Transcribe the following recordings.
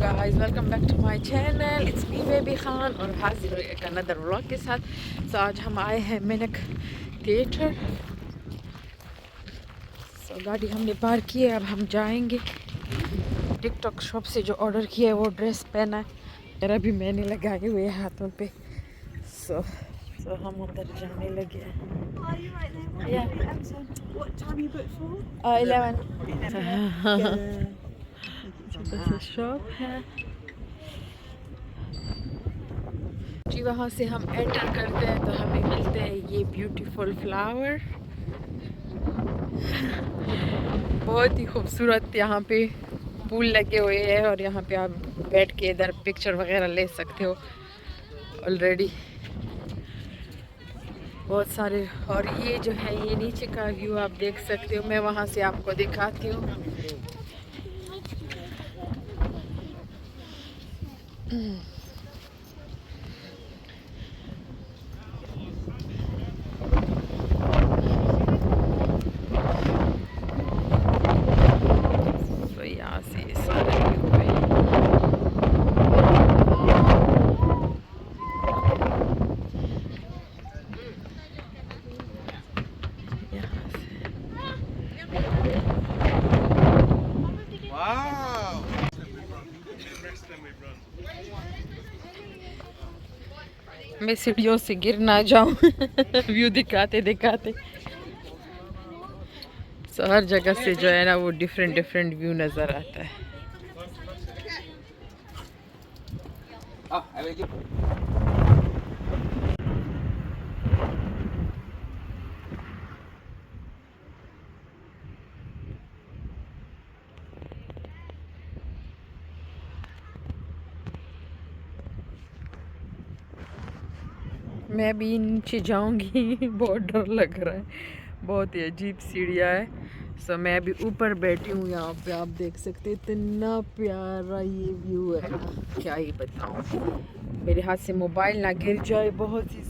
guys, welcome back to my channel. It's me baby Khan और हाजिर हुई एक अनदर व्लॉग के साथ। तो आज हम आए हैं मिनक थिएटर। गाड़ी हमने पार्क की है, अब हम जाएंगे। टिकटॉक शॉप से जो ऑर्डर किया है वो ड्रेस पहना है, मेरा भी मैंने लगाए हुए हैं हाथों पे। सो हम उधर जाने लगे हैं। What time you booked for? 11 Yeah. Shop है जी। वहाँ से हम एंटर करते हैं तो हमें मिलते हैं ये ब्यूटीफुल फ्लावर। बहुत ही खूबसूरत यहाँ पे फूल लगे हुए हैं और यहाँ पे आप बैठ के इधर पिक्चर वगैरह ले सकते हो ऑलरेडी। बहुत सारे, और ये जो है ये नीचे का व्यू आप देख सकते हो। मैं वहाँ से आपको दिखाती हूँ। तो यहाँ से ये सारे व्यू है। यहाँ से मैं सीढ़ियों से गिर ना जाऊं व्यू दिखाते दिखाते। सो हर जगह से जो है ना वो डिफरेंट व्यू नज़र आता है। मैं भी नीचे जाऊंगी बहुत डर लग रहा है, बहुत ही अजीब सीढ़ियाँ है। सो मैं अभी ऊपर बैठी हूँ, यहाँ पे आप देख सकते हैं इतना प्यारा ये व्यू है, क्या ही बताऊँ। मेरे हाथ से मोबाइल ना गिर जाए, बहुत ही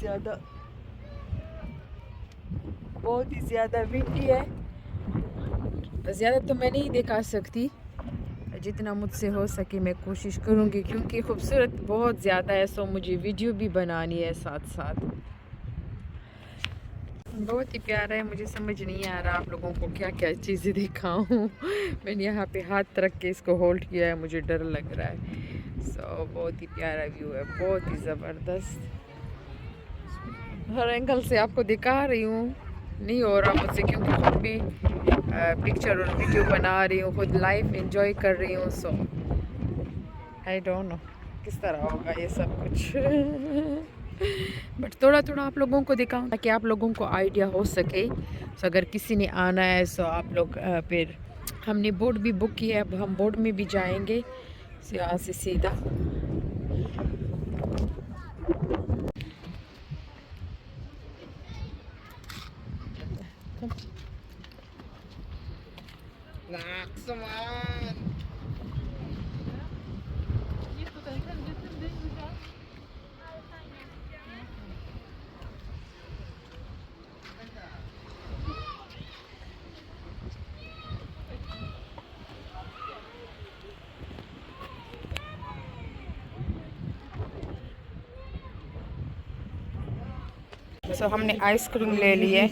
ज़्यादा विंडी है। ज़्यादा तो मैं नहीं दिखा सकती, जितना मुझसे हो सके मैं कोशिश करूँगी, क्योंकि खूबसूरत बहुत ज़्यादा है। सो मुझे वीडियो भी बनानी है साथ साथ। बहुत ही प्यारा है, मुझे समझ नहीं आ रहा आप लोगों को क्या क्या चीज़ें दिखाऊं। मैंने यहाँ पे हाथ रख के इसको होल्ड किया है, मुझे डर लग रहा है। सो बहुत ही प्यारा व्यू है, बहुत ही ज़बरदस्त। हर एंगल से आपको दिखा रही हूँ, नहीं हो रहा मुझसे, क्योंकि खुद भी पिक्चर और वीडियो बना रही हूँ, खुद लाइफ एंजॉय कर रही हूँ। सो आई डोंट नो किस तरह होगा ये सब कुछ बट थोड़ा आप लोगों को दिखाऊं ताकि आप लोगों को आइडिया हो सके। सो अगर किसी ने आना है सो आप लोग फिर हमने बोट भी बुक किया है, अब हम बोट में भी जाएंगे यहाँ से सीधा। सो हमने आइसक्रीम ले ली है।